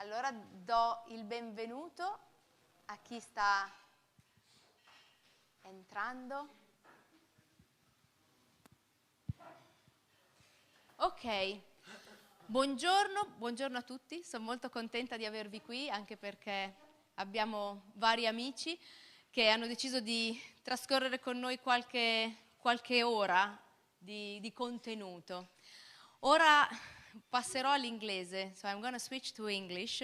Allora do il benvenuto a chi sta entrando. Ok, buongiorno a tutti, sono molto contenta di avervi qui anche perché abbiamo vari amici che hanno deciso di trascorrere con noi qualche ora di contenuto. Ora passerò all'inglese, so I'm going to switch to English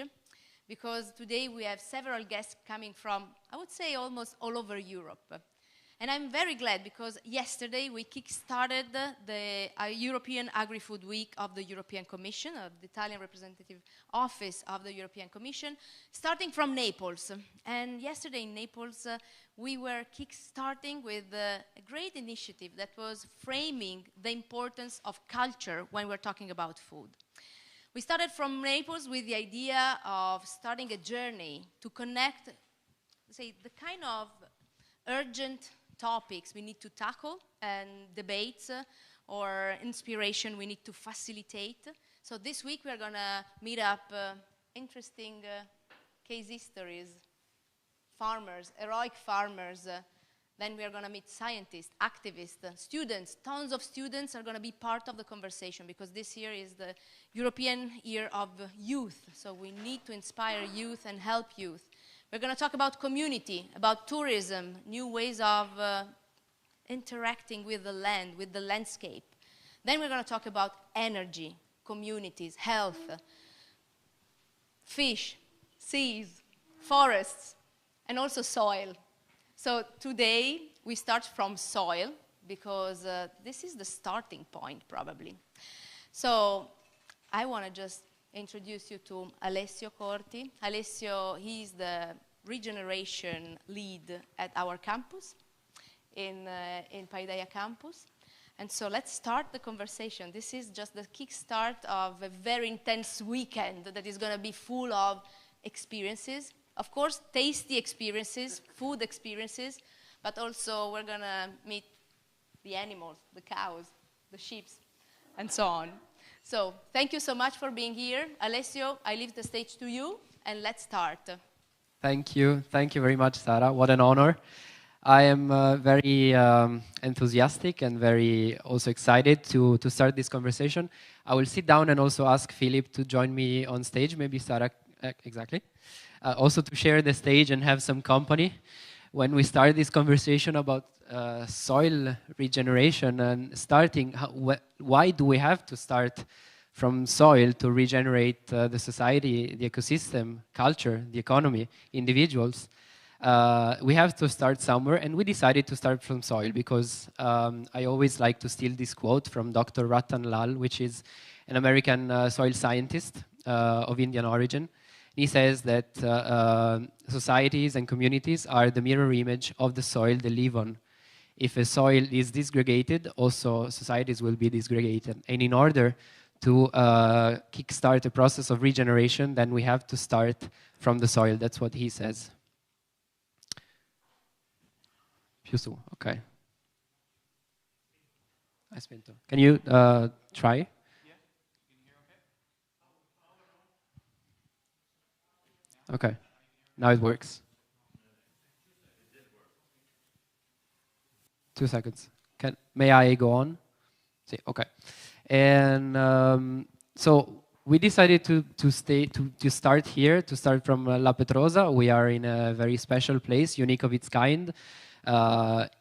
because today we have several guests coming from, I would say, almost all over Europe. And I'm very glad because yesterday we kick-started the European Agri-Food Week of the European Commission, of the Italian Representative Office of the European Commission, starting from Naples. And yesterday in Naples we were kick-starting with a great initiative that was framing the importance of culture when we're talking about food. We started from Naples with the idea of starting a journey to connect, say, the kind of urgent topics we need to tackle and debates or inspiration we need to facilitate. So this week we are going to meet up interesting case histories, farmers, heroic farmers. Then we are going to meet scientists, activists, students. Tons of students are going to be part of the conversation because this year is the European Year of Youth. So we need to inspire youth and help youth. We're going to talk about community, about tourism, new ways of interacting with the land, with the landscape. Then we're going to talk about energy, communities, health, fish, seas, forests, and also soil. So today we start from soil because this is the starting point probably. So I want to just introduce you to Alessio Corti. Alessio, he's the regeneration lead at our campus, in Paideia campus. And so let's start the conversation. This is just the kickstart of a very intense weekend that is going to be full of experiences. Of course, tasty experiences, food experiences, but also we're going to meet the animals, the cows, the sheep, and so on. So thank you so much for being here. Alessio, I leave the stage to you, and let's start. Thank you. Thank you very much, Sara. What an honor. I am very enthusiastic and very also excited to start this conversation. I will sit down and also ask Philip to join me on stage, maybe Sara, exactly. Also to share the stage and have some company when we start this conversation about soil regeneration and starting, why do we have to start from soil to regenerate the society, the ecosystem, culture, the economy, individuals? We have to start somewhere, and we decided to start from soil because I always like to steal this quote from Dr. Ratan Lal, which is an American soil scientist of Indian origin. He says that societies and communities are the mirror image of the soil they live on. If a soil is disgregated, also societies will be disgregated. And in order to kickstart a process of regeneration, then we have to start from the soil. That's what he says. Più su, okay. Can you try? Okay, now it works. 2 seconds. May I go on? See, okay. And so we decided to start here, to start from La Petrosa. We are in a very special place, unique of its kind,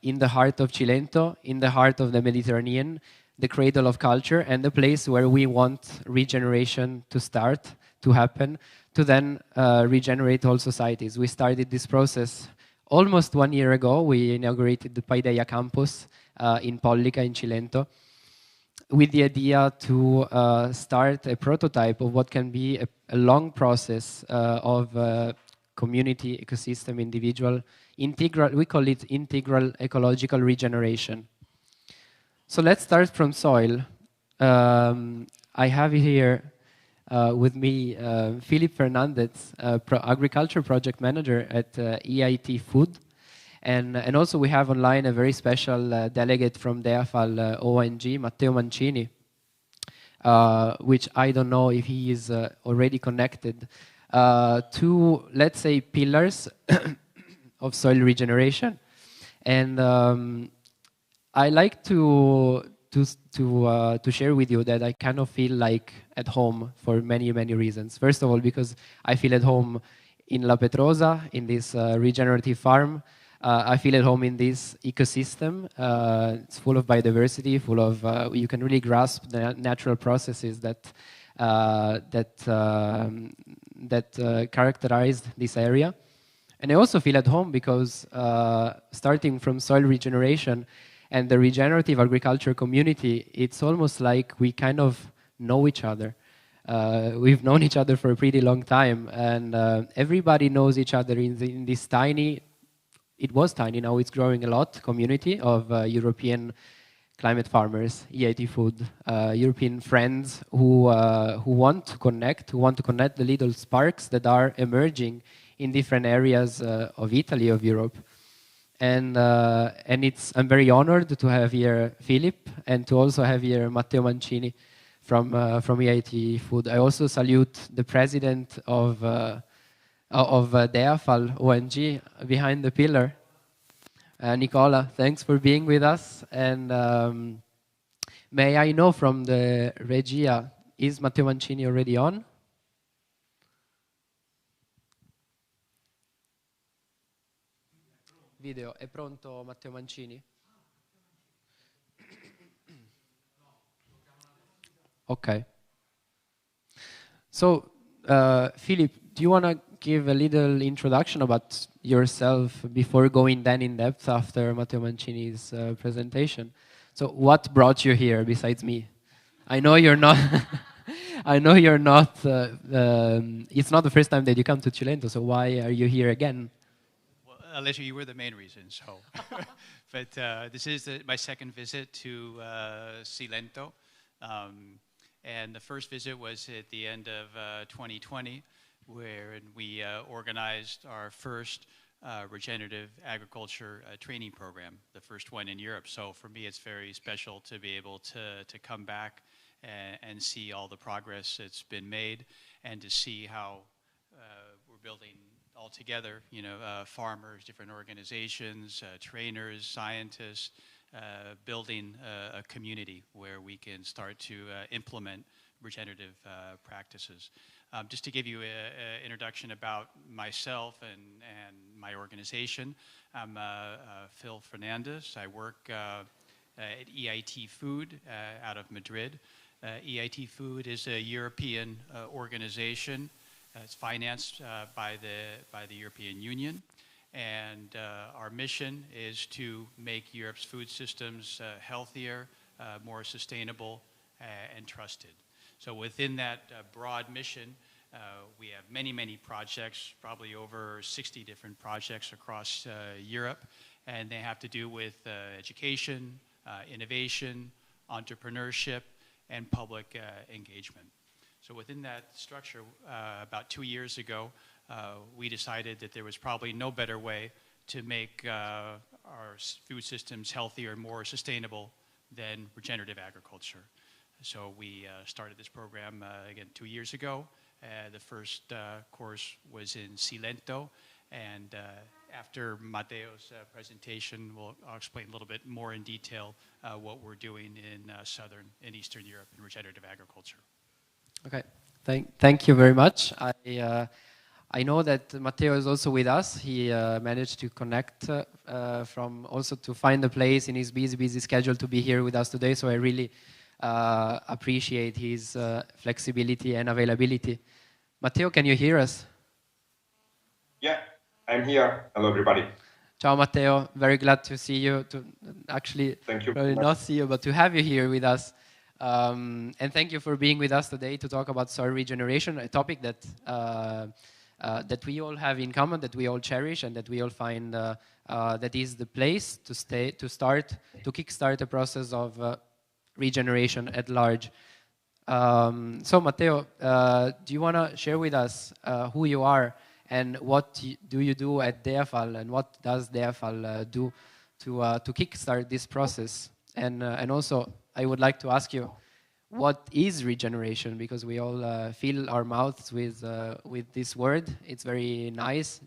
in the heart of Cilento, in the heart of the Mediterranean, the cradle of culture, and the place where we want regeneration to start, to happen, to then regenerate all societies. We started this process almost 1 year ago. We inaugurated the Paideia campus in Pollica, in Cilento, with the idea to start a prototype of what can be a long process of community, ecosystem, individual, integral, we call it integral ecological regeneration. So let's start from soil. I have here with me Philip Fernandez, agriculture project manager at EIT Food. And also we have online a very special delegate from DEAFAL ONG, Matteo Mancini, which I don't know if he is already connected. two, let's say, pillars of soil regeneration. And I like to share with you that I kind of feel like at home for many, many reasons. First of all, because I feel at home in La Petrosa, in this regenerative farm. I feel at home in this ecosystem. It's full of biodiversity, full of, you can really grasp the natural processes that characterized this area. And I also feel at home because starting from soil regeneration and the regenerative agriculture community, it's almost like we kind of know each other. We've known each other for a pretty long time, and everybody knows each other in this tiny, it was tiny, now it's growing a lot, community of European climate farmers, EIT Food, European friends who want to connect the little sparks that are emerging in different areas of Italy, of Europe. And I'm very honored to have here Philip and to also have here Matteo Mancini from EIT Food. I also salute the president of Deafal ONG behind the pillar. Nicola, thanks for being with us. And may I know from the regia, is Matteo Mancini already on? Video, è pronto Matteo Mancini? Okay. So, Philip, do you want to give a little introduction about yourself before going then in depth after Matteo Mancini's presentation? So, what brought you here besides me? I know you're not. I know you're not. It's not the first time that you come to Cilento. So, why are you here again? Alessio, you were the main reason. So, but this is my second visit to Cilento. And the first visit was at the end of 2020, where we organized our first regenerative agriculture training program, the first one in Europe. So for me, it's very special to be able to come back and see all the progress that's been made, and to see how we're building all together, you know, farmers, different organizations, trainers, scientists, building a community where we can start to implement regenerative practices. Just to give you an introduction about myself and my organization, I'm Phil Fernandez. I work at EIT Food out of Madrid. EIT Food is a European organization. It's financed by the European Union. And our mission is to make Europe's food systems healthier, more sustainable, and trusted. So within that broad mission, we have many, many projects, probably over 60 different projects across Europe, and they have to do with education, innovation, entrepreneurship, and public engagement. So within that structure, about 2 years ago, we decided that there was probably no better way to make our food systems healthier and more sustainable than regenerative agriculture. So we started this program again 2 years ago. The first course was in Cilento, and after Matteo's presentation, I'll explain a little bit more in detail what we're doing in Southern and Eastern Europe in regenerative agriculture. Okay, thank you very much. I know that Matteo is also with us. He managed to connect from also to find a place in his busy schedule to be here with us today. So I really appreciate his flexibility and availability. Matteo, can you hear us? Yeah, I'm here. Hello, everybody. Ciao, Matteo. Very glad to see you. To actually, thank you. Probably not see you, but to have you here with us. And thank you for being with us today to talk about soil regeneration, a topic that that we all have in common, that we all cherish, and that we all find that is the place to kickstart a process of regeneration at large. So, Matteo, do you want to share with us who you are and what do you do at Deafal, and what does Deafal do to kickstart this process? And also, I would like to ask you, what is regeneration, because we all fill our mouths with this word. It's very nice.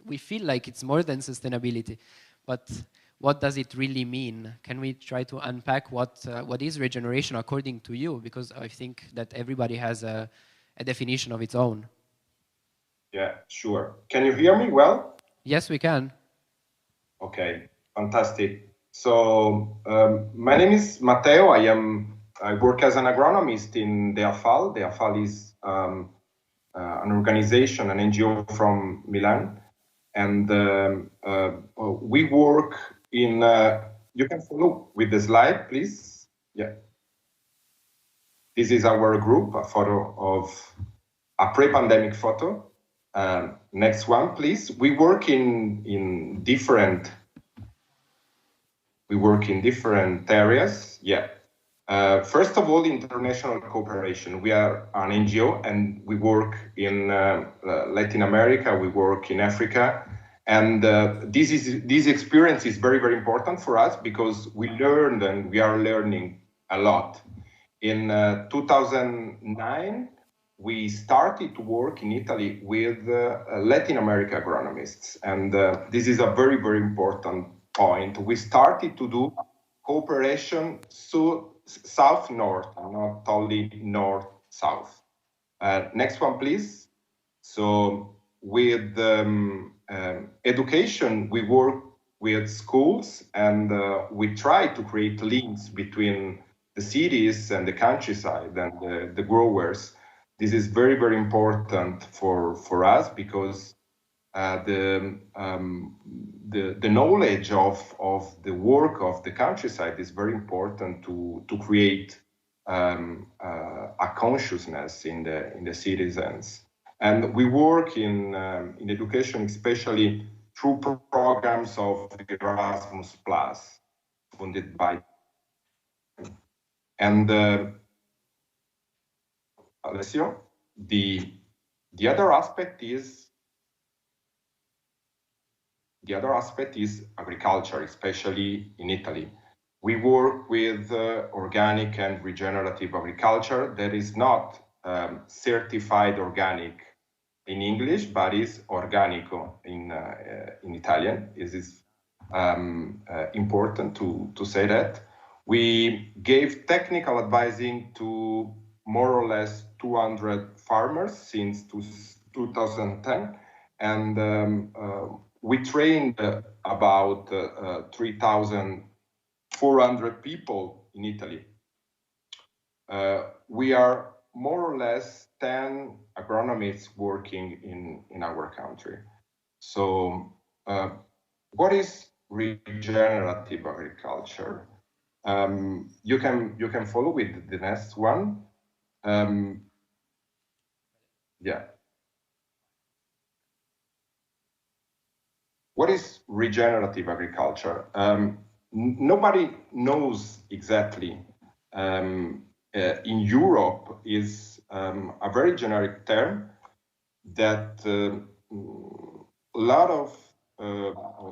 We feel like it's more than sustainability, but what does it really mean? Can we try to unpack what is regeneration according to you? Because I think that everybody has a definition of its own. Yeah, sure. Can you hear me well? Yes, we can. Okay, fantastic. So my name is Matteo. I work as an agronomist in dell'AFAL. dell'AFAL is an organization, an NGO from Milan, and we work in. You can follow with the slide, please. Yeah. This is our group, a photo of a pre-pandemic photo. Next one, please. We work in different areas. Yeah. First of all, international cooperation. We are an NGO and we work in Latin America, we work in Africa. And this experience is very, very important for us because we learned and we are learning a lot. In 2009, we started to work in Italy with Latin America agronomists. And this is a very, very important point. We started to do cooperation south-north, not only north-south. Next one, please. So with education, we work with schools and we try to create links between the cities and the countryside and the growers. This is very, very important for us because the knowledge of the work of the countryside is very important to create a consciousness in the citizens. And we work in education, especially through programs of Erasmus Plus, funded by. And Alessio, the other aspect is agriculture, especially in Italy. We work with organic and regenerative agriculture that is not certified organic in English, but is organico in Italian. It is important to say that. We gave technical advising to more or less 200 farmers since 2010, and we trained about 3,400 people in Italy. We are more or less 10 agronomists working in our country. So what is regenerative agriculture? You can follow with the next one. Yeah. What is regenerative agriculture? Nobody knows exactly. In Europe is a very generic term that a lot of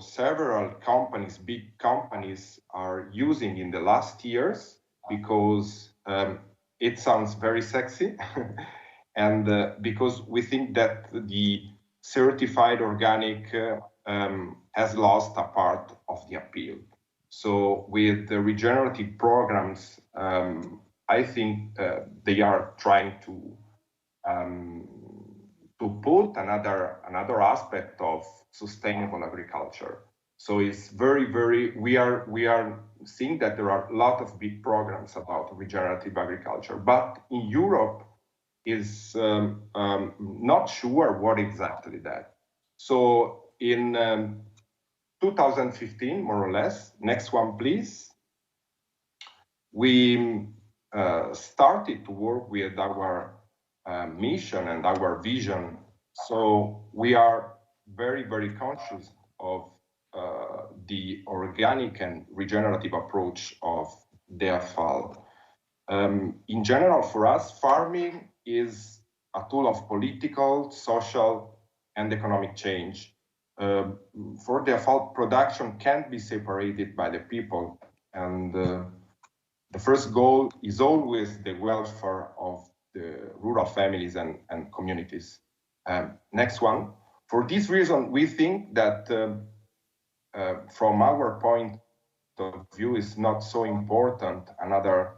several companies, big companies, are using in the last years because it sounds very sexy and because we think that the certified organic has lost a part of the appeal. So with the regenerative programs, I think they are trying to put another aspect of sustainable agriculture. So it's we are seeing that there are a lot of big programs about regenerative agriculture, but in Europe is not sure what exactly that. So in 2015, more or less, next one, please, we started to work with our mission and our vision. So we are very, very conscious of the organic and regenerative approach of dell'AFAL. In general, for us, farming is a tool of political, social, and economic change. For dell'AFAL, production can't be separated by the people, and The first goal is always the welfare of the rural families and communities. Next one. For this reason, we think that from our point of view, is not so important another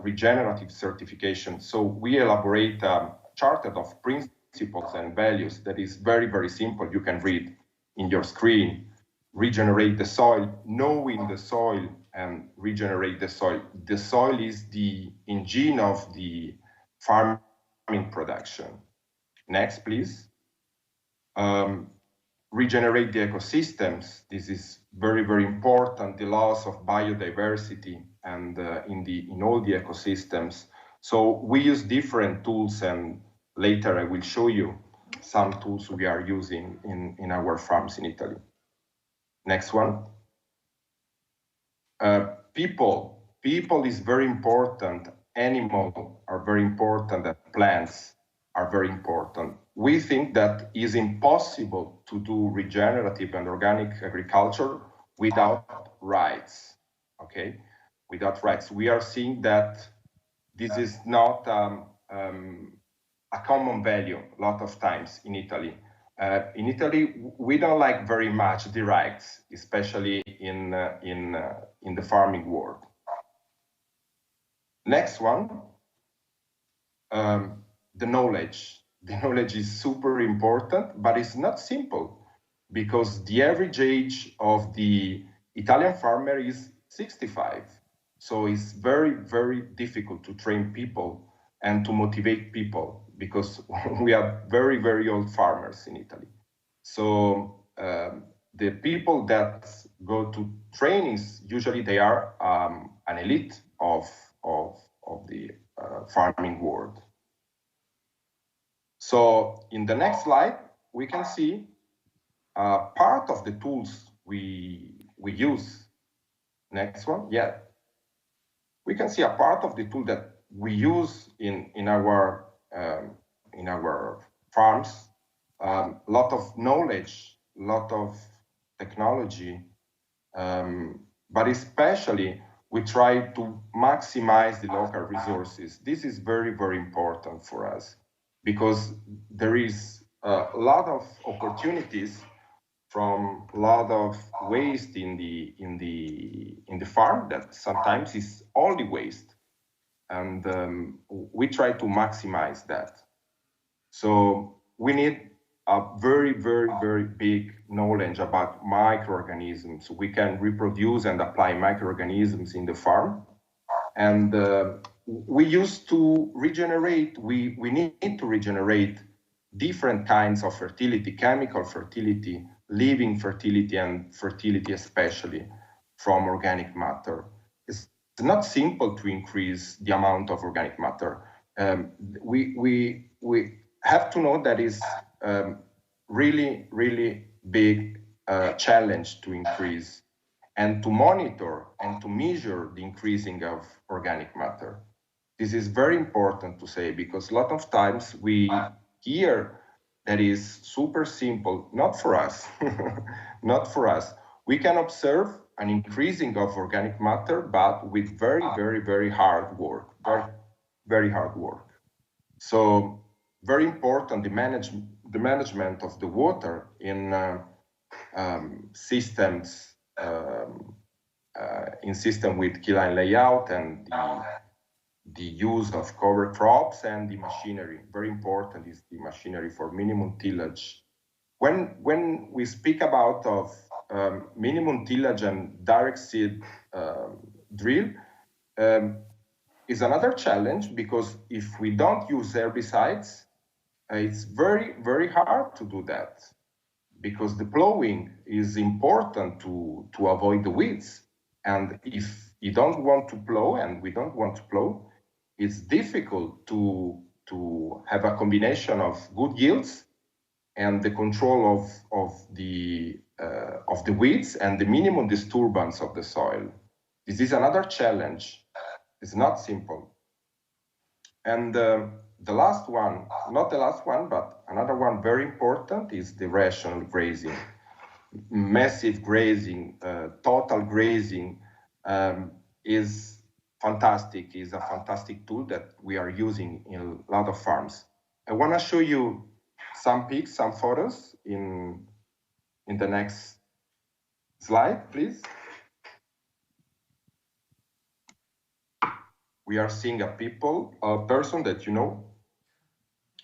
regenerative certification. So we elaborate a charter of principles and values that is very, very simple. You can read in your screen. Regenerate the soil, knowing the soil and regenerate the soil. The soil is the engine of the farming production. Next, please. Regenerate the ecosystems. This is very, very important. The loss of biodiversity and in all the ecosystems. So we use different tools, and later I will show you some tools we are using in our farms in Italy. Next one. People is very important. Animals are very important, and plants are very important. We think that it's impossible to do regenerative and organic agriculture without rights, okay? Without rights. We are seeing that this is not a common value a lot of times in Italy. In Italy, we don't like very much the rights, especially in the farming world. Next one, the knowledge. The knowledge is super important, but it's not simple, because the average age of the Italian farmer is 65. So it's very, very difficult to train people and to motivate people, because we have very, very old farmers in Italy. So the people that go to trainings, usually they are an elite of the farming world. So in the next slide, we can see part of the tools we use. Next one, yeah. We can see a part of the tool that we use in our farms. A lot of knowledge, a lot of technology, but especially we try to maximize the local resources. This is very, very important for us, because there is a lot of opportunities from a lot of waste in the farm that sometimes is only waste, and we try to maximize that. So we need a very, very, very big knowledge about microorganisms. We can reproduce and apply microorganisms in the farm, and we used to regenerate. We need to regenerate different kinds of fertility, chemical fertility, living fertility, and fertility especially from organic matter. It's not simple to increase the amount of organic matter. We have to know that is really, really big challenge to increase and to monitor and to measure the increasing of organic matter. This is very important to say, because a lot of times we hear that is super simple, not for us, not for us. We can observe an increasing of organic matter, but with very, very, very hard work, very, very hard work. So very important, the management of the water in systems, in system with key line layout, and the use of cover crops and the machinery. Very important is the machinery for minimum tillage. When we speak about of minimum tillage and direct seed drill, is another challenge, because if we don't use herbicides, it's very, very hard to do that, because the plowing is important to avoid the weeds. And if you don't want to plow, and we don't want to plow, it's difficult to have a combination of good yields and the control of the weeds and the minimum disturbance of the soil. This is another challenge. It's not simple. And the last one, not the last one, but another one very important, is the rational grazing. Massive grazing, total grazing is fantastic, is a fantastic tool that we are using in a lot of farms. I want to show you some pics, some photos in the next slide, please. We are seeing a person that you know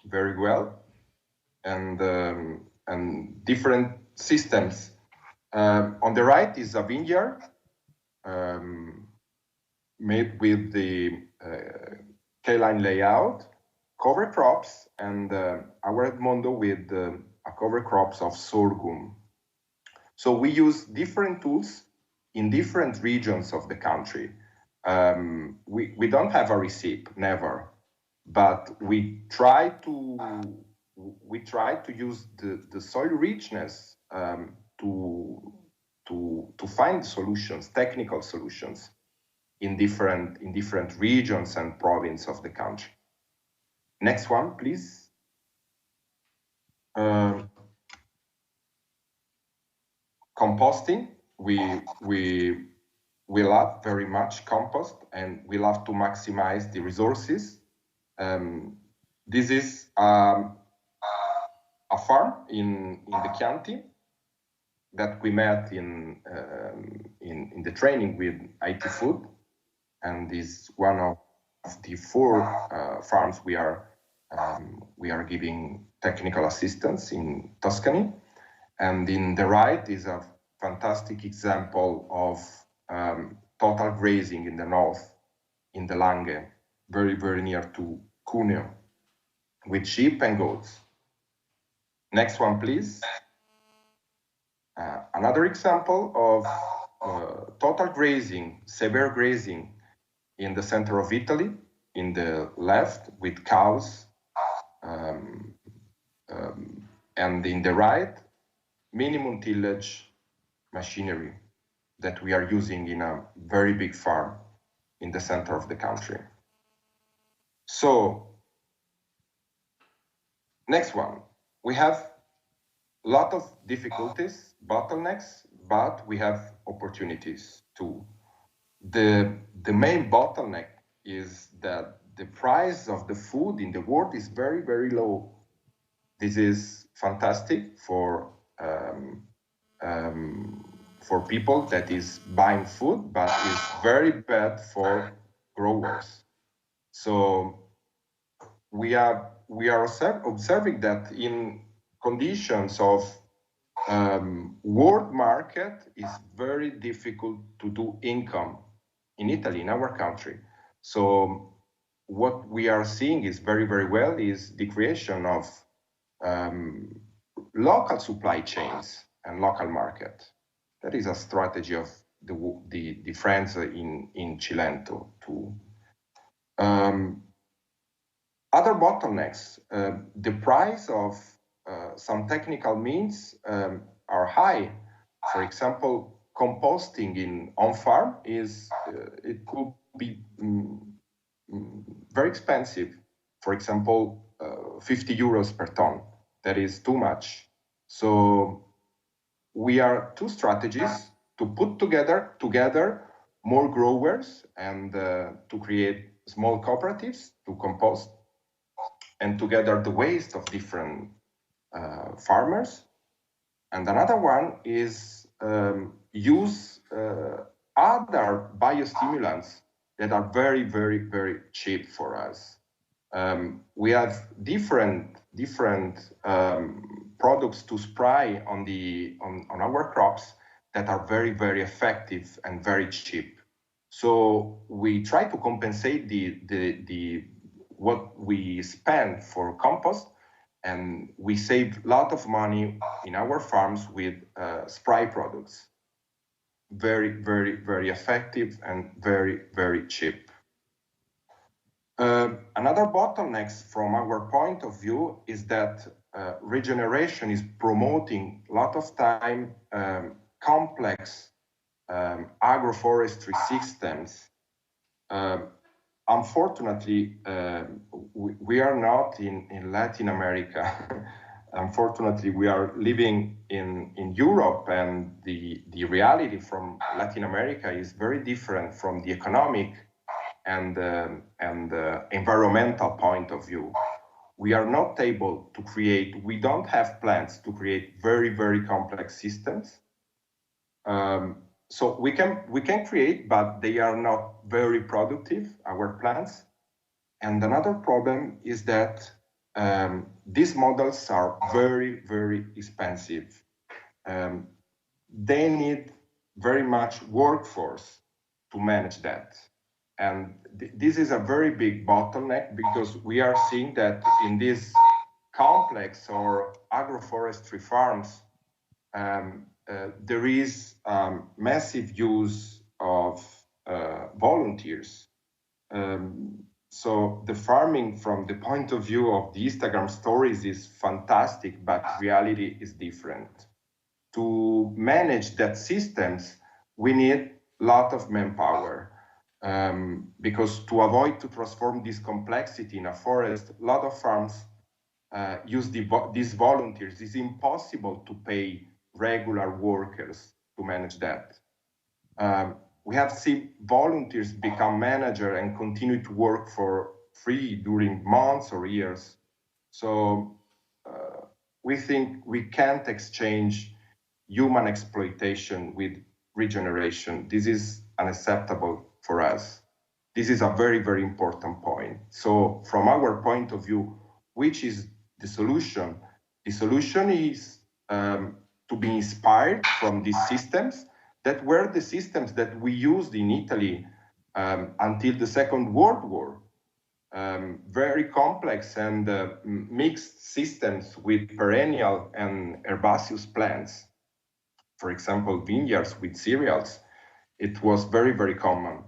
very well, and different systems. On the right is a vineyard made with the K-line layout, cover crops, and our Edmondo with a cover crops of sorghum. So we use different tools in different regions of the country. We don't have a recipe, never, but we try to use the soil richness to find solutions, technical solutions in different regions and provinces of the country. Next one, please. Composting. We love very much compost, and we love to maximize the resources. This is a farm in the Chianti that we met in the training with IT Food, and is one of the 4 farms we are giving technical assistance in Tuscany. And in the right is a fantastic example of total grazing in the north, in the Langhe, very, very near to Cuneo, with sheep and goats. Next one, please. Another example of total grazing, severe grazing in the center of Italy, in the left, with cows, and in the right, minimum tillage machinery that we are using in a very big farm in the center of the country. So, next one. We have a lot of difficulties, bottlenecks, but we have opportunities too. The main bottleneck is that the price of the food in the world is very, very low. This is fantastic for people that is buying food, but is very bad for growers. So we are observing that in conditions of world market is very difficult to do income in Italy, in our country. So what we are seeing is very, very well is the creation of local supply chains and local market. That is a strategy of the friends in Cilento too. Other bottlenecks, the price of some technical means are high. For example, composting on farm it could be very expensive. For example, 50 euros per ton. That is too much. So we are 2 strategies to put together more growers and to create small cooperatives to compost, and together the waste of different farmers. And another one is use other biostimulants that are very, very, very cheap for us. We have different products to spray on our crops that are very, very effective and very cheap. So we try to compensate the what we spend for compost, and we save a lot of money in our farms with spray products. Very, very, very effective and very, very cheap. Another bottleneck from our point of view is that regeneration is promoting a lot of time complex agroforestry systems. Unfortunately, we are not in Latin America. Unfortunately, we are living in Europe, and the reality from Latin America is very different from the economic and environmental point of view, we are not able to create, we don't have plans to create very, very complex systems. So we can create, but they are not very productive, our plants. And another problem is that these models are very, very expensive. They need very much workforce to manage that. And this is a very big bottleneck, because we are seeing that in these complex or agroforestry farms, there is massive use of volunteers. So the farming from the point of view of the Instagram stories is fantastic, but reality is different. To manage that systems, we need a lot of manpower, because to avoid to transform this complexity in a forest, a lot of farms use these volunteers. It's impossible to pay regular workers to manage that. We have seen volunteers become manager and continue to work for free during months or years. So we think we can't exchange human exploitation with regeneration. This is unacceptable for us. This is a very, very important point. So from our point of view, which is the solution? The solution is to be inspired from these systems that were the systems that we used in Italy until the Second World War. Very complex and mixed systems with perennial and herbaceous plants. For example, vineyards with cereals. It was very, very common.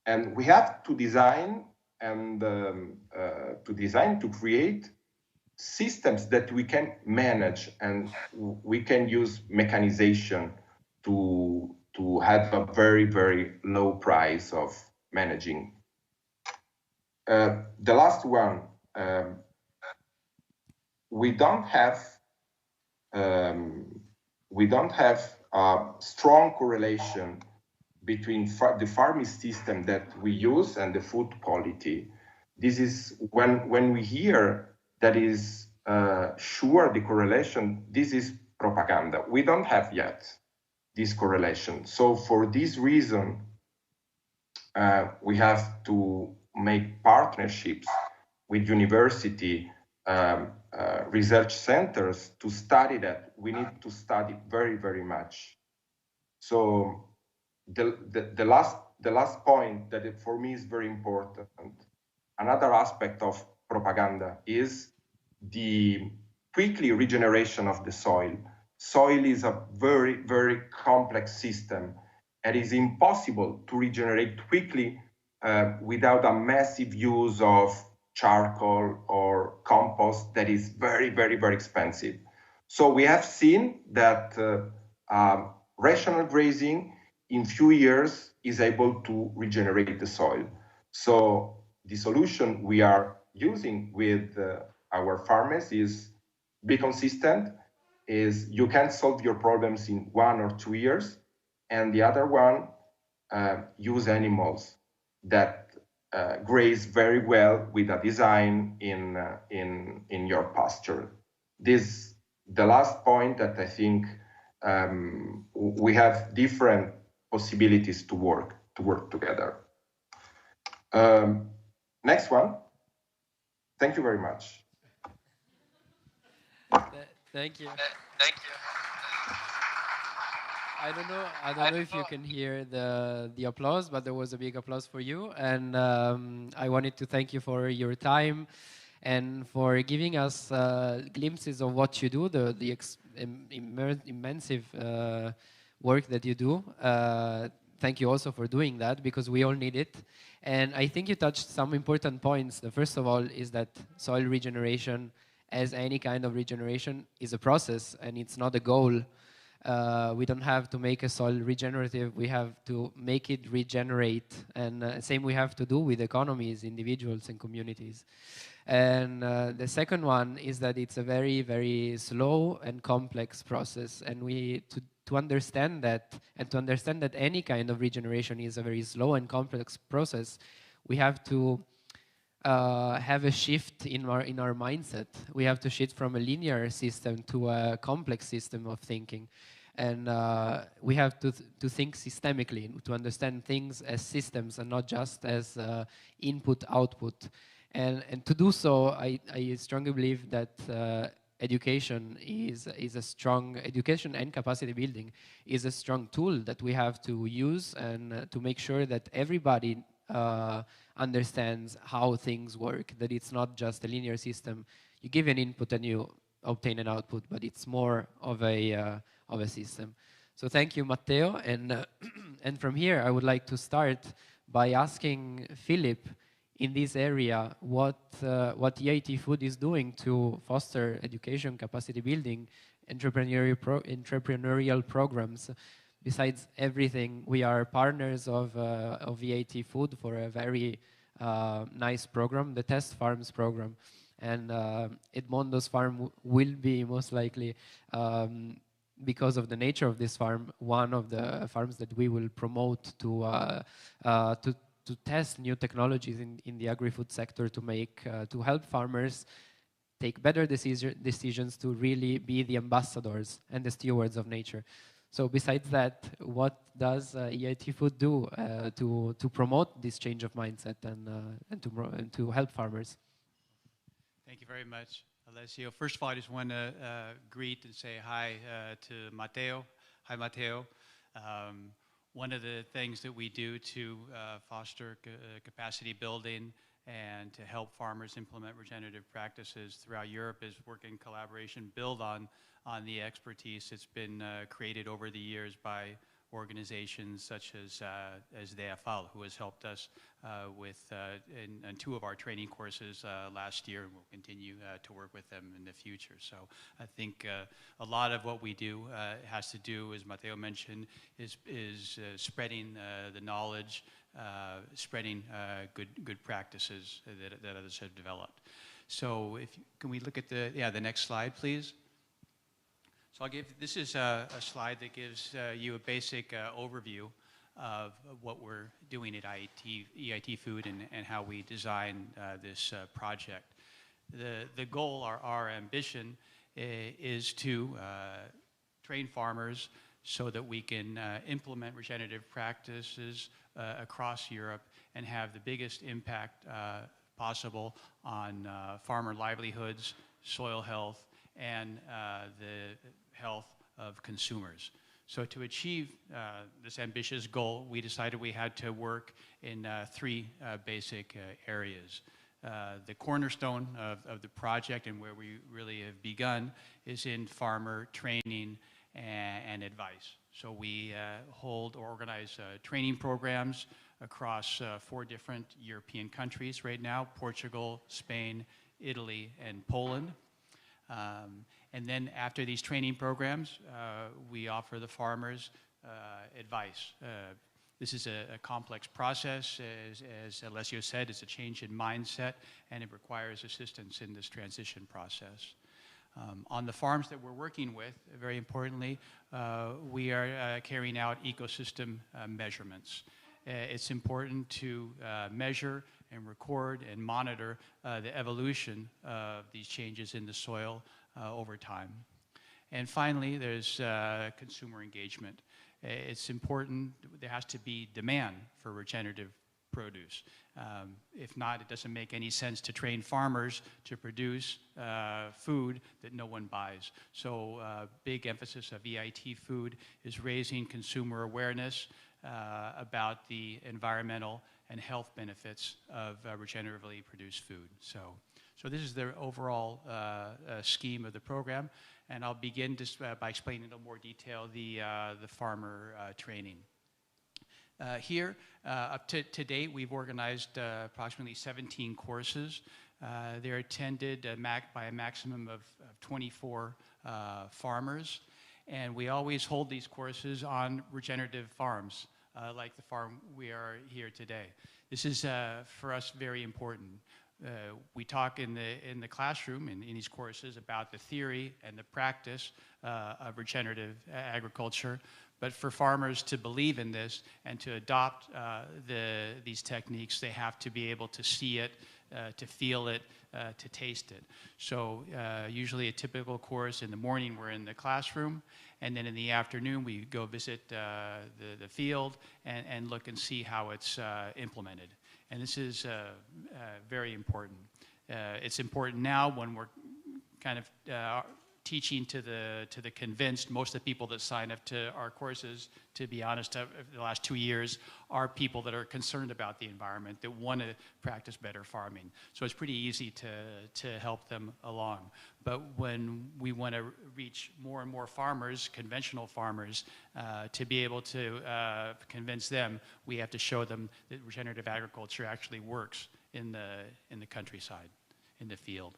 And we have to design and to create systems that we can manage, and we can use mechanization to have a very, very low price of managing. The last one, we don't have a strong correlation between the farming system that we use and the food quality. This is when we hear that is sure the correlation, this is propaganda. We don't have yet this correlation. So for this reason, we have to make partnerships with university research centers to study that. We need to study very, very much. So the last point that for me is very important, another aspect of propaganda is the quickly regeneration of the soil. Soil is a very, very complex system. It is impossible to regenerate quickly without a massive use of charcoal or compost that is very, very, very expensive. So we have seen that rational grazing in few years is able to regenerate the soil. So the solution we are using with our farmers is be consistent, is you can solve your problems in 1 or 2 years, and the other one, use animals that graze very well with a design in your pasture. This the last point that I think we have different possibilities to work together. Next one. Thank you very much. Thank you. I don't know if you can hear the applause, but there was a big applause for you. And I wanted to thank you for your time and for giving us glimpses of what you do, the immense work that you do. Thank you also for doing that, because we all need it. And I think you touched some important points. The first of all is that soil regeneration, as any kind of regeneration, is a process and it's not a goal. We don't have to make a soil regenerative, we have to make it regenerate. And same we have to do with economies, individuals and communities. And the second one is that it's a very, very slow and complex process. And to understand that, and to understand that any kind of regeneration is a very slow and complex process, we have to have a shift in our mindset. We have to shift from a linear system to a complex system of thinking. And we have to think systemically, to understand things as systems and not just as input-output. And to do so, I strongly believe that education education and capacity building is a strong tool that we have to use and to make sure that everybody understands how things work, that it's not just a linear system. You give an input and you obtain an output, but it's more of a system. So thank you, Matteo. And, and from here, I would like to start by asking Philip in this area what EIT Food is doing to foster education, capacity building, entrepreneurial programs. Besides everything, we are partners of EIT Food for a very nice program, the Test Farms program. And Edmondo's farm will be most likely, because of the nature of this farm, one of the farms that we will promote to test new technologies in the agri-food sector to help farmers take better decisions to really be the ambassadors and the stewards of nature. So besides that, what does EIT Food do to promote this change of mindset and to help farmers? Thank you very much, Alessio. First of all, I just want to greet and say hi to Matteo. Hi, Matteo. One of the things that we do to foster capacity building and to help farmers implement regenerative practices throughout Europe is work in collaboration, build on the expertise that's been created over the years by organizations such as della, who has helped us in two of our training courses last year, and we'll continue to work with them in the future. So I think a lot of what we do has to do, as Matteo mentioned, is spreading the knowledge, spreading good practices that others have developed. So can we look at the next slide, please? So this is a slide that gives you a basic overview of what we're doing at EIT Food and how we design this project. The goal, our ambition, is to train farmers so that we can implement regenerative practices across Europe and have the biggest impact possible on farmer livelihoods, soil health, and the health of consumers. So to achieve this ambitious goal, we decided we had to work in three basic areas. The cornerstone of the project and where we really have begun is in farmer training and advice. So we hold or organize training programs across 4 different European countries right now: Portugal, Spain, Italy, and Poland. And then after these training programs, we offer the farmers advice. This is a complex process. As Alessio said, it's a change in mindset, and it requires assistance in this transition process. On the farms that we're working with, very importantly, we are carrying out ecosystem measurements. It's important to measure and record and monitor the evolution of these changes in the soil over time. And finally, there's consumer engagement. It's important, there has to be demand for regenerative produce. If not, it doesn't make any sense to train farmers to produce food that no one buys. So big emphasis of EIT Food is raising consumer awareness about the environmental and health benefits of regeneratively produced food. So this is the overall scheme of the program, and I'll begin just by explaining in a little more detail the farmer training. Here, up to date, we've organized approximately 17 courses. They're attended by a maximum of 24 farmers, and we always hold these courses on regenerative farms, like the farm we are here today. This is, for us, very important. we talk in the classroom in these courses about the theory and the practice of regenerative agriculture, but for farmers to believe in this and to adopt these techniques, they have to be able to see it, to feel it, to taste it. So usually a typical course in the morning we're in the classroom, and then in the afternoon we go visit the field and look and see how it's implemented. And this is very important. It's important now when we're kind of teaching to the convinced. Most of the people that sign up to our courses, to be honest, the last 2 years, are people that are concerned about the environment, that want to practice better farming. So it's pretty easy to help them along. But when we want to reach more and more farmers, conventional farmers, to be able to convince them, we have to show them that regenerative agriculture actually works in the countryside, in the field.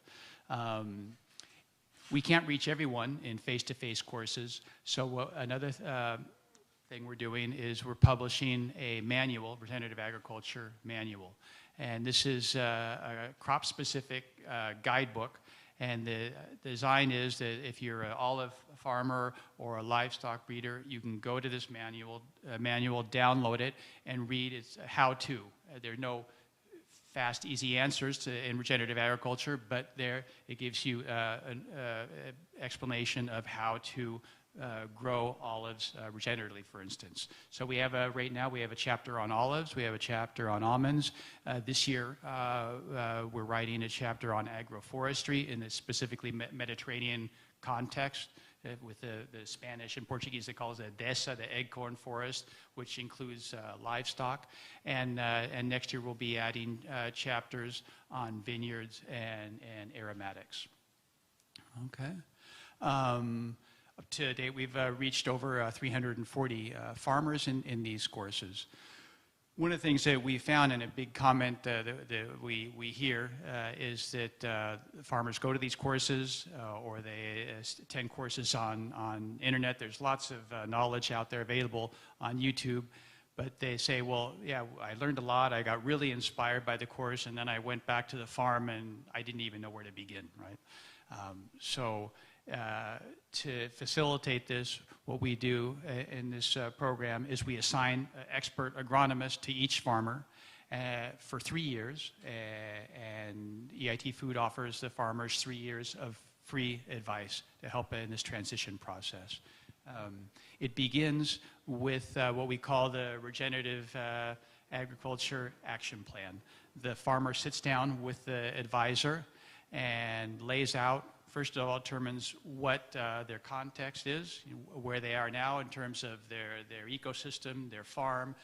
We can't reach everyone in face-to-face courses, so another thing we're doing is we're publishing a manual, regenerative agriculture manual. And this is a crop-specific guidebook, and the design is that if you're an olive farmer or a livestock breeder, you can go to this manual, download it, and read its how-to. There are no fast, easy answers in regenerative agriculture, but there it gives you an explanation of how to grow olives regeneratively, for instance. So we have right now we have a chapter on olives, we have a chapter on almonds. This year we're writing a chapter on agroforestry in the specifically Mediterranean context. With the Spanish and Portuguese, they call it the dessa, the eggcorn forest, which includes livestock. And next year we'll be adding chapters on vineyards and aromatics. Okay. Up to date, we've reached over 340 farmers in these courses. One of the things that we found, and a big comment that we hear, is that farmers go to these courses or they attend courses on internet. There's lots of knowledge out there available on YouTube, but they say, well, yeah, I learned a lot, I got really inspired by the course, and then I went back to the farm and I didn't even know where to begin, right? To facilitate this, what we do in this program is we assign expert agronomists to each farmer for 3 years, and EIT Food offers the farmers 3 years of free advice to help in this transition process. It begins with what we call the Regenerative Agriculture Action Plan. The farmer sits down with the advisor and lays out, first of all, determines what their context is, where they are now in terms of their ecosystem, their farm,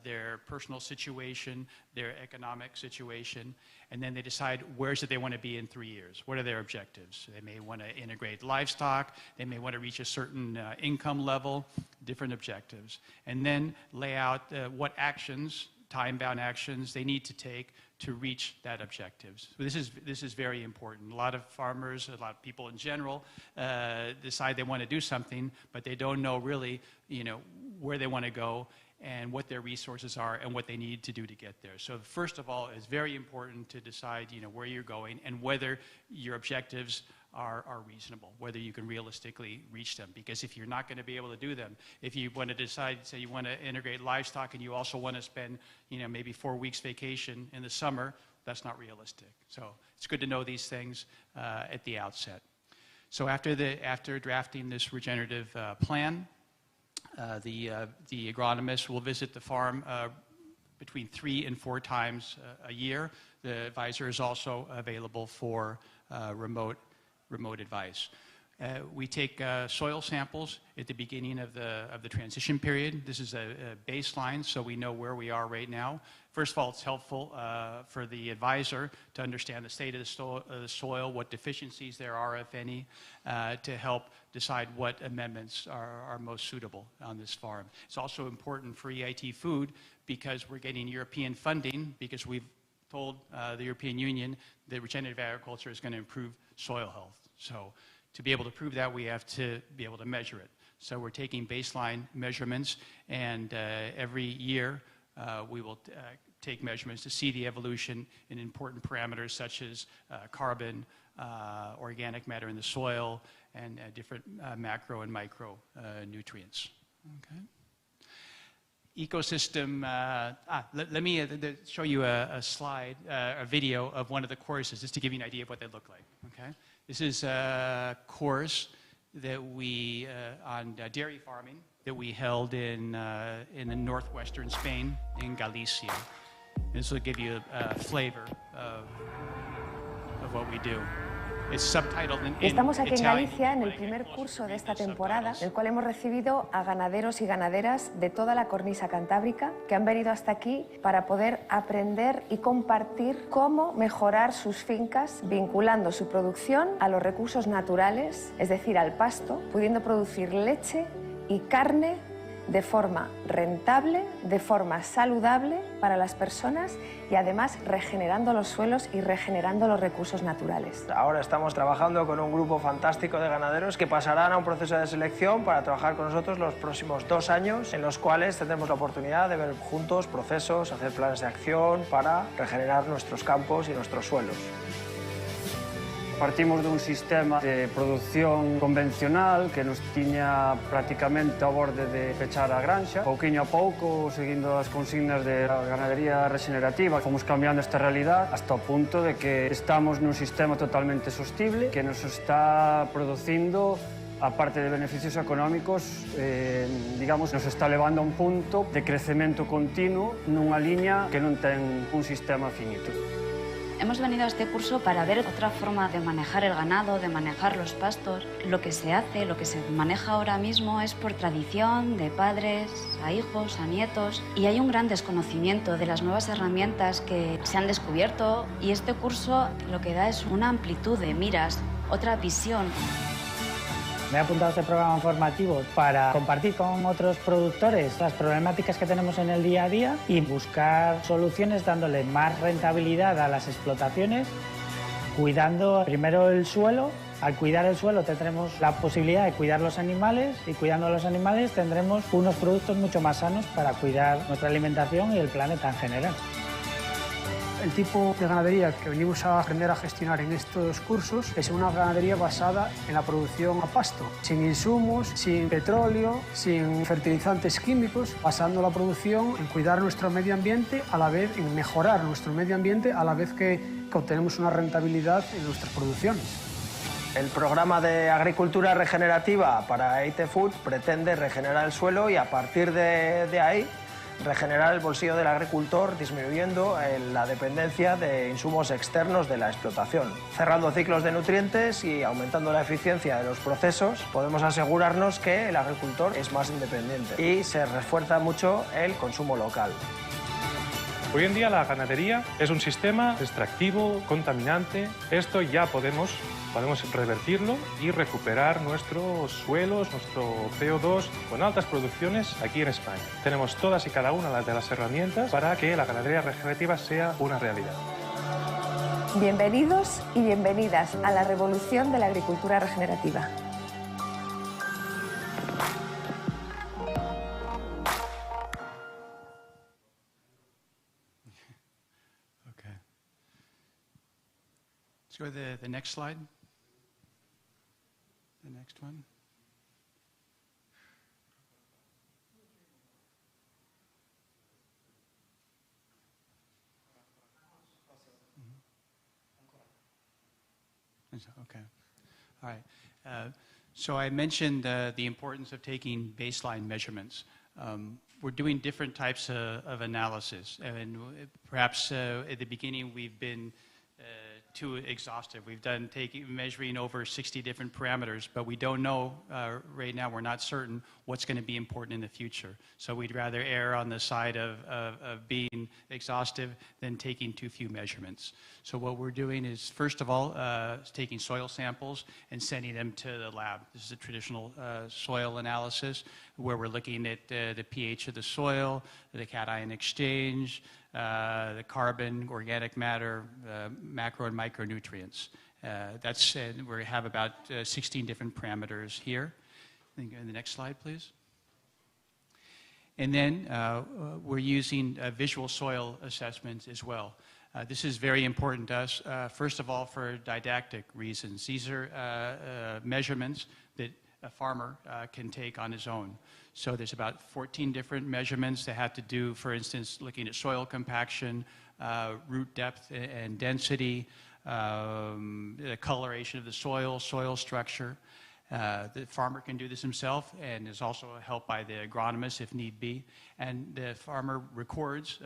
their personal situation, their economic situation, and then they decide where is it they want to be in 3 years. What are their objectives? They may want to integrate livestock, they may want to reach a certain income level, different objectives, and then lay out what actions, time-bound actions, they need to take to reach that objectives. So this is very important. A lot of farmers, a lot of people in general, decide they want to do something, but they don't know really, where they want to go and what their resources are and what they need to do to get there. So first of all, it's very important to decide, where you're going and whether your objectives are reasonable, whether you can realistically reach them. Because if you're not going to be able to do them, if you want to decide, say you want to integrate livestock and you also want to spend, maybe 4 weeks vacation in the summer, that's not realistic. So it's good to know these things at the outset. So after drafting this regenerative plan, the agronomist will visit the farm between 3 and 4 times a year. The advisor is also available for remote advice. We take soil samples at the beginning of the transition period. This is a baseline, so we know where we are right now. First of all, it's helpful for the advisor to understand the state of the soil, what deficiencies there are, if any, to help decide what amendments are most suitable on this farm. It's also important for EIT Food because we're getting European funding, because we've told the European Union that regenerative agriculture is going to improve soil health. So to be able to prove that, we have to be able to measure it. So we're taking baseline measurements, and every year we will take measurements to see the evolution in important parameters such as carbon, organic matter in the soil, and different macro and micro nutrients. Okay. Ecosystem, let me show you a slide, a video of one of the courses, just to give you an idea of what they look like, okay? This is a course that we, on dairy farming, that we held in the northwestern Spain, in Galicia. This will give you a flavor of what we do. Estamos aquí en Galicia en el primer curso de esta temporada, en el cual hemos recibido a ganaderos y ganaderas de toda la cornisa cantábrica que han venido hasta aquí para poder aprender y compartir cómo mejorar sus fincas vinculando su producción a los recursos naturales, es decir, al pasto, pudiendo producir leche y carne de forma rentable, de forma saludable para las personas y además regenerando los suelos y regenerando los recursos naturales. Ahora estamos trabajando con un grupo fantástico de ganaderos que pasarán a un proceso de selección para trabajar con nosotros los próximos 2 años, en los cuales tendremos la oportunidad de ver juntos procesos, hacer planes de acción para regenerar nuestros campos y nuestros suelos. Partimos dun sistema de produción convencional que nos tiña prácticamente ao borde de pechar a granxa. Pouquiño a pouco, seguindo as consignas de ganadería regenerativa, fomos cambiando esta realidade hasta o punto de que estamos nun sistema totalmente sostible que nos está producindo, aparte de beneficios económicos, digamos, nos está levando a un punto de crecemento continuo nunha liña que non ten un sistema finito. Hemos venido a este curso para ver otra forma de manejar el ganado, de manejar los pastos. Lo que se hace, lo que se maneja ahora mismo es por tradición, de padres a hijos, a nietos. Y hay un gran desconocimiento de las nuevas herramientas que se han descubierto. Y este curso lo que da es una amplitud de miras, otra visión. Me he apuntado a este programa formativo para compartir con otros productores las problemáticas que tenemos en el día a día y buscar soluciones dándole más rentabilidad a las explotaciones, cuidando primero el suelo. Al cuidar el suelo tendremos la posibilidad de cuidar los animales y cuidando los animales tendremos unos productos mucho más sanos para cuidar nuestra alimentación y el planeta en general. El tipo de ganadería que venimos a aprender a gestionar en estos cursos es una ganadería basada en la producción a pasto, sin insumos, sin petróleo, sin fertilizantes químicos, basando la producción en cuidar nuestro medio ambiente, a la vez en mejorar nuestro medio ambiente, a la vez que obtenemos una rentabilidad en nuestras producciones. El programa de agricultura regenerativa para EIT Food pretende regenerar el suelo y a partir de ahí regenerar el bolsillo del agricultor, disminuyendo la dependencia de insumos externos de la explotación. Cerrando ciclos de nutrientes y aumentando la eficiencia de los procesos, podemos asegurarnos que el agricultor es más independiente y se refuerza mucho el consumo local. Hoy en día la ganadería es un sistema extractivo, contaminante. Esto ya podemos revertirlo y recuperar nuestros suelos, nuestro CO2 con altas producciones aquí en España. Tenemos todas y cada una de las herramientas para que la ganadería regenerativa sea una realidad. Bienvenidos y bienvenidas a la revolución de la agricultura regenerativa. Okay. Let's go to the next slide. The next one. Okay. All right. So I mentioned the importance of taking baseline measurements. We're doing different types of analysis, and perhaps at the beginning we've been too exhaustive. We've done measuring over 60 different parameters, but we don't know right now, we're not certain what's going to be important in the future. So we'd rather err on the side of being exhaustive than taking too few measurements. So what we're doing is, first of all, taking soil samples and sending them to the lab. This is a traditional soil analysis where we're looking at the pH of the soil, the cation exchange, the carbon, organic matter, macro and micronutrients. We have about 16 different parameters here. In the next slide, please. And then we're using visual soil assessments as well. This is very important to us, first of all, for didactic reasons. These are measurements that a farmer can take on his own. So there's about 14 different measurements that have to do, for instance, looking at soil compaction, root depth and density, the coloration of the soil, soil structure. The farmer can do this himself, and is also helped by the agronomist if need be. And the farmer records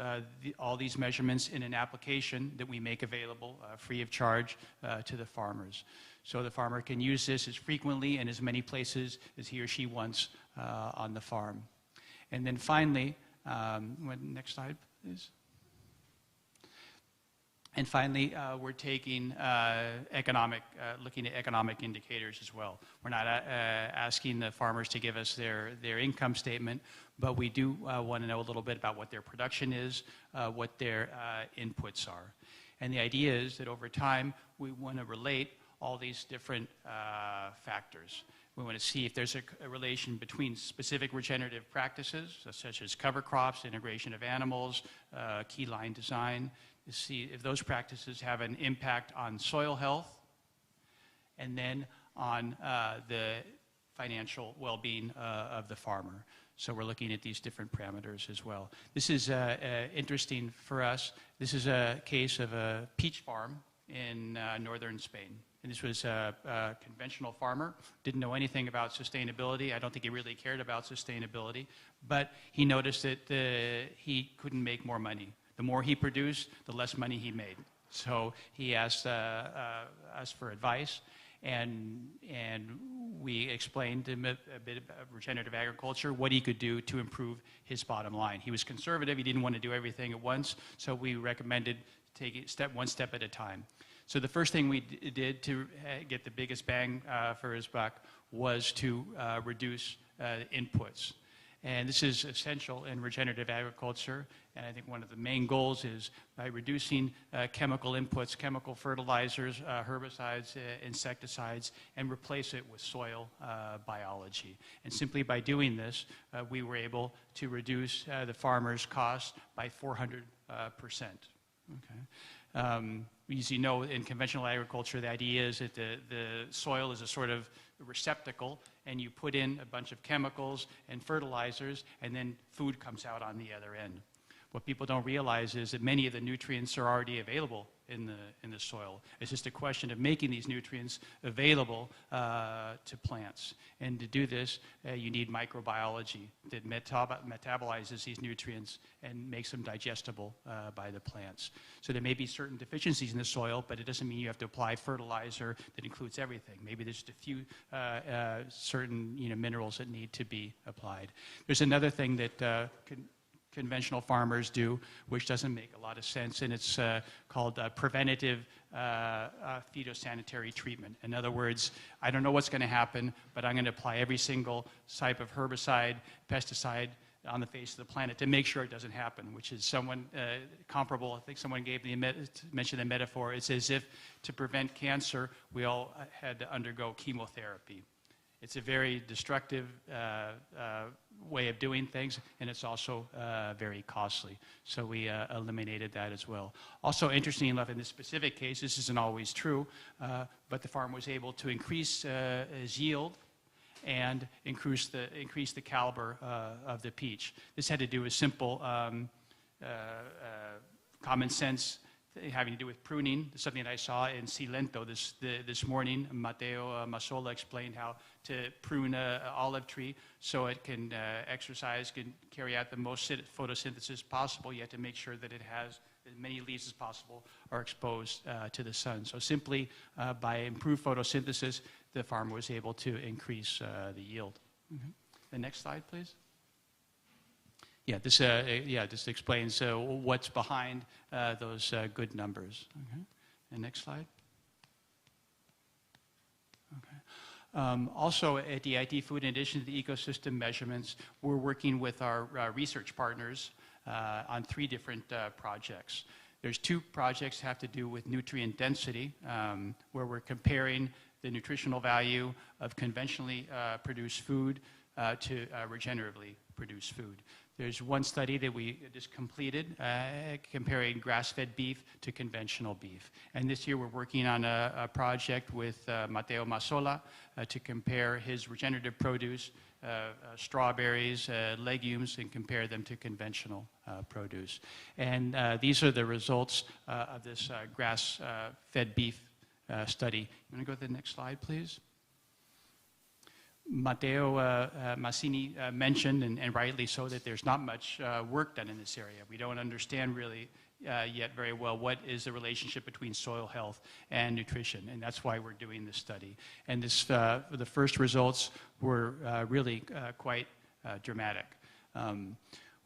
all these measurements in an application that we make available free of charge to the farmers. So the farmer can use this as frequently and as many places as he or she wants on the farm. And then finally, next slide, please. And finally, we're taking looking at economic indicators as well. We're not asking the farmers to give us their income statement, but we do want to know a little bit about what their production is, what their inputs are. And the idea is that over time, we want to relate all these different factors. We want to see if there's a relation between specific regenerative practices, such as cover crops, integration of animals, key line design, to see if those practices have an impact on soil health, and then on the financial well-being of the farmer. So we're looking at these different parameters as well. This is interesting for us. This is a case of a peach farm in northern Spain. And this was a conventional farmer, didn't know anything about sustainability. I don't think he really cared about sustainability, but he noticed that he couldn't make more money. The more he produced, the less money he made. So he asked us for advice, and we explained to him a bit about regenerative agriculture, what he could do to improve his bottom line. He was conservative, he didn't want to do everything at once, so we recommended taking one step at a time. So the first thing we did to get the biggest bang for his buck was to reduce inputs. And this is essential in regenerative agriculture. And I think one of the main goals is by reducing chemical inputs, chemical fertilizers, herbicides, insecticides, and replace it with soil biology. And simply by doing this, we were able to reduce the farmer's cost by 400%. Okay. As you know, in conventional agriculture, the idea is that the soil is a sort of receptacle, and you put in a bunch of chemicals and fertilizers, and then food comes out on the other end. What people don't realize is that many of the nutrients are already available in the soil. It's just a question of making these nutrients available to plants. And to do this, you need microbiology that metabolizes these nutrients and makes them digestible by the plants. So there may be certain deficiencies in the soil, but it doesn't mean you have to apply fertilizer that includes everything. Maybe there's just a few certain minerals that need to be applied. There's another thing that conventional farmers do, which doesn't make a lot of sense, and it's called preventative phytosanitary treatment. In other words, I don't know what's going to happen, but I'm going to apply every single type of herbicide, pesticide on the face of the planet to make sure it doesn't happen, which is comparable. I think someone mentioned the metaphor. It's as if to prevent cancer, we all had to undergo chemotherapy. It's a very destructive way of doing things, and it's also very costly. So we eliminated that as well. Also, interestingly enough, in this specific case, this isn't always true, but the farm was able to increase his yield and increase the caliber of the peach. This had to do with simple common sense having to do with pruning. Something that I saw in Cilento this morning. Matteo Massola explained how to prune an olive tree so it can exercise, can carry out the most photosynthesis possible. You have to make sure that it has as many leaves as possible are exposed to the sun. So simply by improved photosynthesis, the farmer was able to increase the yield. Mm-hmm. The next slide, please. Yeah, this explains what's behind those good numbers. Okay. And next slide. Okay. Also, at DIT Food, in addition to the ecosystem measurements, we're working with our research partners on 3 different projects. There's 2 projects that have to do with nutrient density, where we're comparing the nutritional value of conventionally produced food to regeneratively produce food. There's one study that we just completed comparing grass-fed beef to conventional beef. And this year we're working on a project with Matteo Massola to compare his regenerative produce, strawberries, legumes, and compare them to conventional produce. And these are the results of this grass-fed beef study. You want to go to the next slide, please? Matteo Massini mentioned, and rightly so, that there's not much work done in this area. We don't understand really yet very well what is the relationship between soil health and nutrition, and that's why we're doing this study. And this, the first results were really quite dramatic.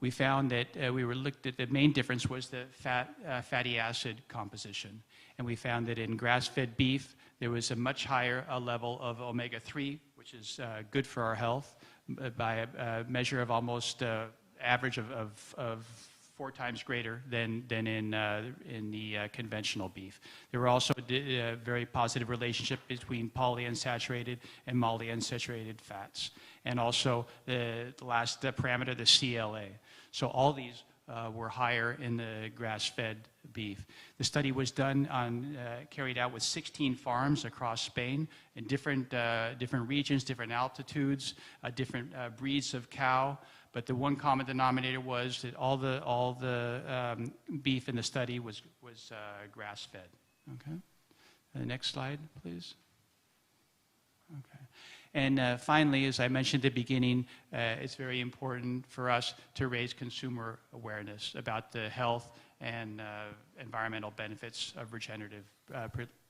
We found that we were looked at the main difference was the fatty acid composition, and we found that in grass-fed beef there was a much higher level of omega-3, which is good for our health, by a measure of almost average of 4 times greater than in the conventional beef. There were also a very positive relationship between polyunsaturated and monounsaturated fats, and also the last parameter, the CLA. So all these were higher in the grass-fed beef. The study was done carried out with 16 farms across Spain in different regions, different altitudes, different breeds of cow. But the one common denominator was that all the beef in the study was grass-fed. Okay. The next slide, please. Okay. And finally, as I mentioned at the beginning, it's very important for us to raise consumer awareness about the health and environmental benefits of regenerative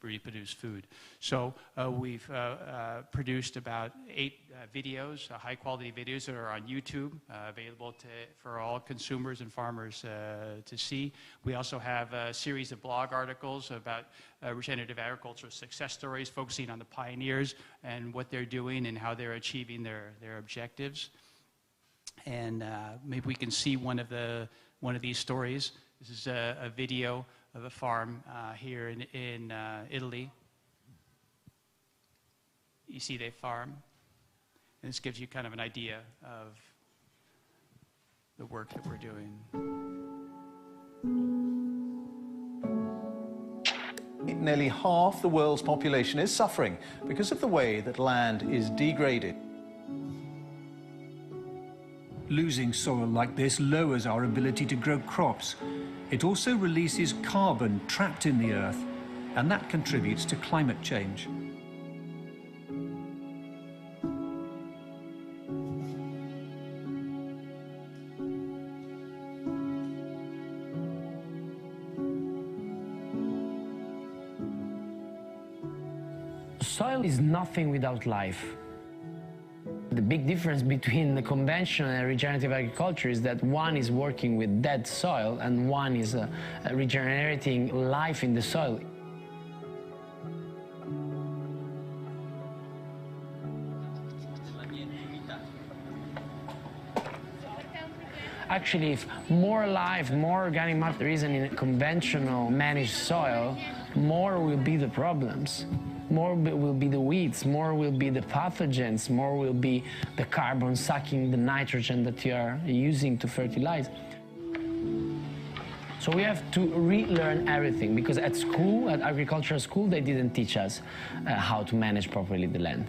reproduced food. So we've produced about 8 videos, high-quality videos that are on YouTube, available for all consumers and farmers to see. We also have a series of blog articles about regenerative agriculture success stories, focusing on the pioneers and what they're doing and how they're achieving their objectives. And maybe we can see one of these stories. This is a video of a farm here in Italy. You see they farm. And this gives you kind of an idea of the work that we're doing. Nearly half the world's population is suffering because of the way that land is degraded. Losing soil like this lowers our ability to grow crops. It also releases carbon trapped in the earth, and that contributes to climate change. Soil is nothing without life. The big difference between the conventional and regenerative agriculture is that one is working with dead soil and one is regenerating life in the soil. Actually, if more life, more organic matter there is in a conventional managed soil, more will be the problems. More will be the weeds, more will be the pathogens, more will be the carbon sucking the nitrogen that you are using to fertilize. So we have to relearn everything, because at school, at agricultural school, they didn't teach us how to manage properly the land.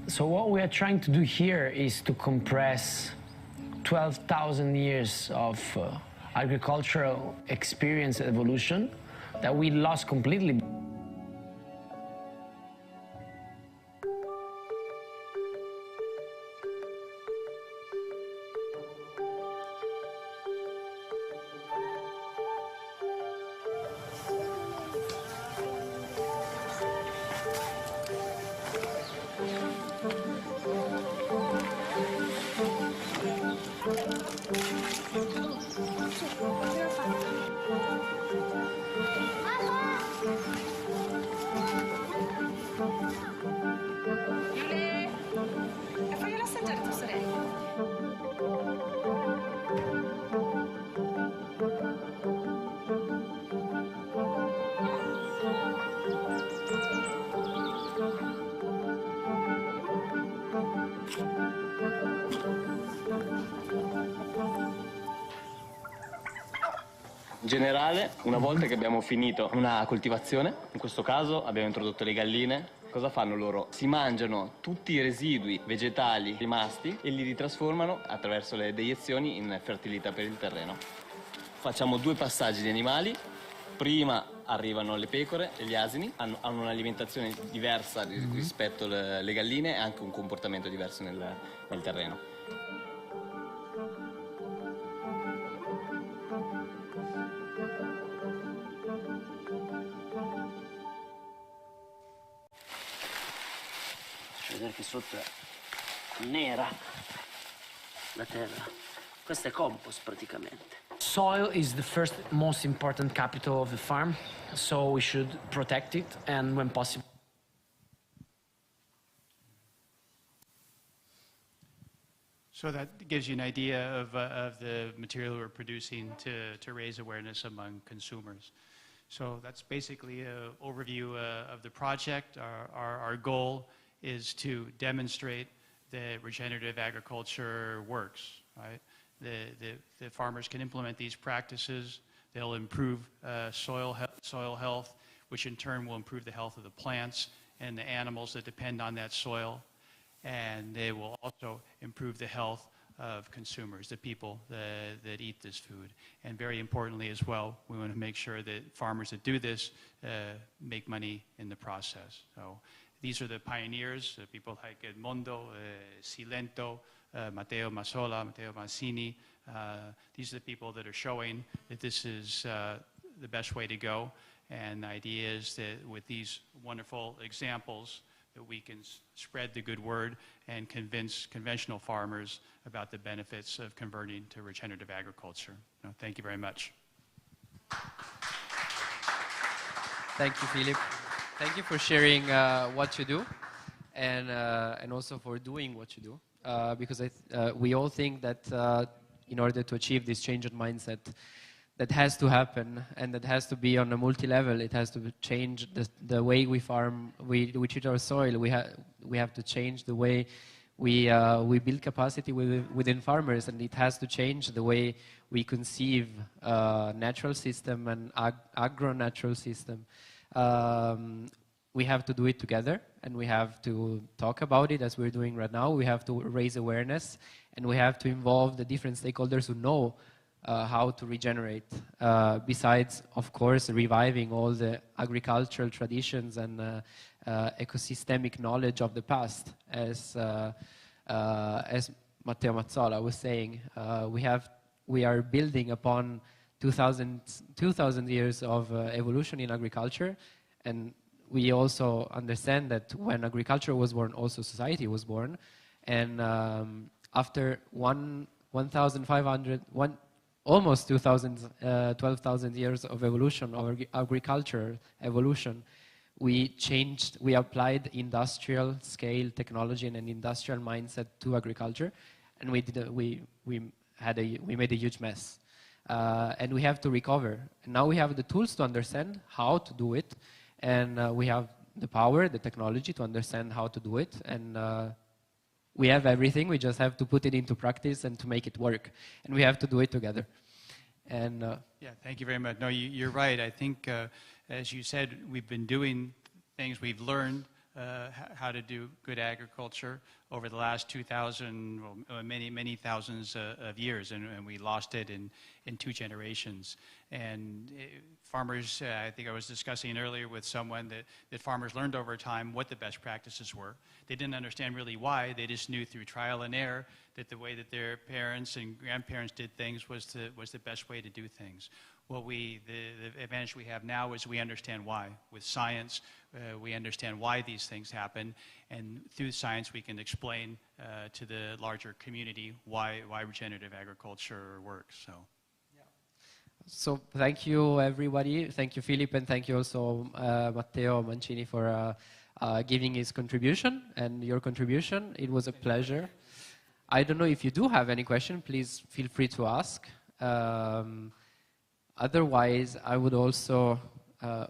So what we are trying to do here is to compress 12,000 years of agricultural experience evolution that we lost completely. In generale, una volta che abbiamo finito una coltivazione, in questo caso abbiamo introdotto le galline, cosa fanno loro? Si mangiano tutti i residui vegetali rimasti e li ritrasformano attraverso le deiezioni in fertilità per il terreno. Facciamo 2 passaggi di animali. Prima arrivano le pecore e gli asini, hanno un'alimentazione diversa rispetto alle galline e anche un comportamento diverso nel terreno. Vedere che sotto è nera la terra. Questo è compost praticamente. Soil is the first most important capital of the farm, so we should protect it and when possible. So that gives you an idea of the material we're producing to raise awareness among consumers. So that's basically an overview of the project. Our goal is to demonstrate that regenerative agriculture works, right? The farmers can implement these practices. They'll improve soil health, which in turn will improve the health of the plants and the animals that depend on that soil. And they will also improve the health of consumers, the people that eat this food. And very importantly as well, we want to make sure that farmers that do this make money in the process. So these are the pioneers, people like Edmondo, Silento, Matteo Massola, Matteo Mancini. These are the people that are showing that this is the best way to go. And the idea is that with these wonderful examples, that we can spread the good word and convince conventional farmers about the benefits of converting to regenerative agriculture. Thank you very much. Thank you, Philip. Thank you for sharing what you do and also for doing what you do. Because we all think that in order to achieve this change in mindset, that has to happen, and that has to be on a multi-level. It has to change the way we farm, we treat our soil. We have to change the way we build capacity within farmers, and it has to change the way we conceive natural system and agro-natural system. We have to do it together, and we have to talk about it as we're doing right now. We have to raise awareness, and we have to involve the different stakeholders who know how to regenerate, besides, of course, reviving all the agricultural traditions and ecosystemic knowledge of the past. As Matteo Mazzola was saying, we are building upon 2,000 years of evolution in agriculture, and we also understand that when agriculture was born, also society was born, and after 1,500, almost 12,000 years of evolution, of agriculture evolution, we applied industrial scale technology and an industrial mindset to agriculture, and we made a huge mess. And we have to recover. And now we have the tools to understand how to do it, and we have the power, the technology to understand how to do it, and we have everything. We just have to put it into practice and to make it work, and we have to do it together. And yeah, thank you very much. No, you're right. I think, as you said, we've been doing things. We've learned how to do good agriculture over the last 2,000, well, many thousands of years, and we lost it in 2 generations. And farmers, I think I was discussing earlier with someone that farmers learned over time what the best practices were. They didn't understand really why. They just knew through trial and error that the way that their parents and grandparents did things was the best way to do things. The advantage we have now is we understand why. With science, we understand why these things happen, and through science we can explain to the larger community why regenerative agriculture works. So thank you, everybody. Thank you, Philip, and thank you also Matteo Mancini for giving his contribution and your contribution. It was a pleasure. I don't know if you do have any question, please feel free to ask. Otherwise, I would also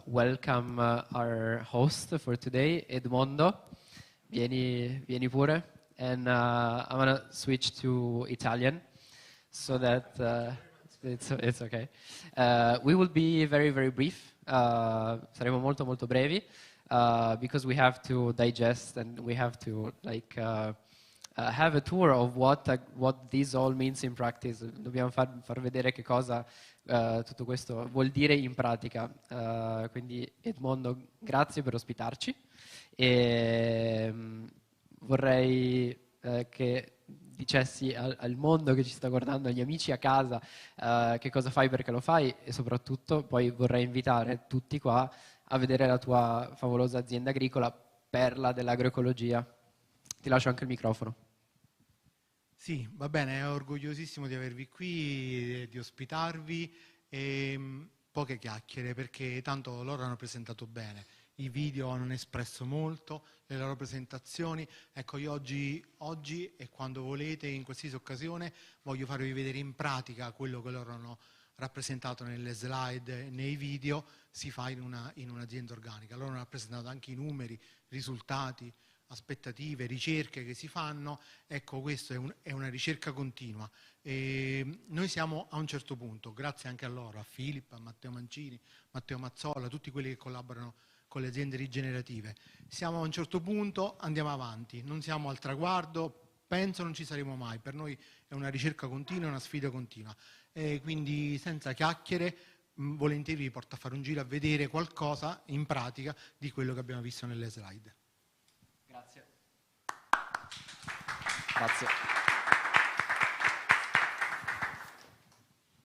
welcome our host for today, Edmondo. Vieni pure. and I'm gonna switch to Italian so that it's okay. We will be very, very brief. Saremo molto, molto brevi because we have to digest and we have to have a tour of what this all means in practice. Dobbiamo far vedere che cosa tutto questo vuol dire in pratica. Quindi Edmondo, grazie per ospitarci e vorrei che dicessi al mondo che ci sta guardando, agli amici a casa, che cosa fai, perché lo fai, e soprattutto poi vorrei invitare tutti qua a vedere la tua favolosa azienda agricola, perla dell'agroecologia. Ti lascio anche il microfono. Sì, va bene, è orgogliosissimo di avervi qui, di ospitarvi, e poche chiacchiere perché tanto loro hanno presentato bene, i video hanno espresso molto, le loro presentazioni. Ecco, io oggi e quando volete, in qualsiasi occasione, voglio farvi vedere in pratica quello che loro hanno rappresentato nelle slide, nei video, si fa in un'azienda organica. Loro hanno rappresentato anche i numeri, risultati, aspettative, ricerche che si fanno. Ecco, questo è una ricerca continua. E noi siamo a un certo punto, grazie anche a loro, a Filippo, a Matteo Mancini, Matteo Mazzola, tutti quelli che collaborano con le aziende rigenerative. Siamo a un certo punto, andiamo avanti, non siamo al traguardo, penso non ci saremo mai. Per noi è una ricerca continua, una sfida continua. E quindi senza chiacchiere, volentieri vi porto a fare un giro a vedere qualcosa in pratica di quello che abbiamo visto nelle slide. Grazie. Grazie.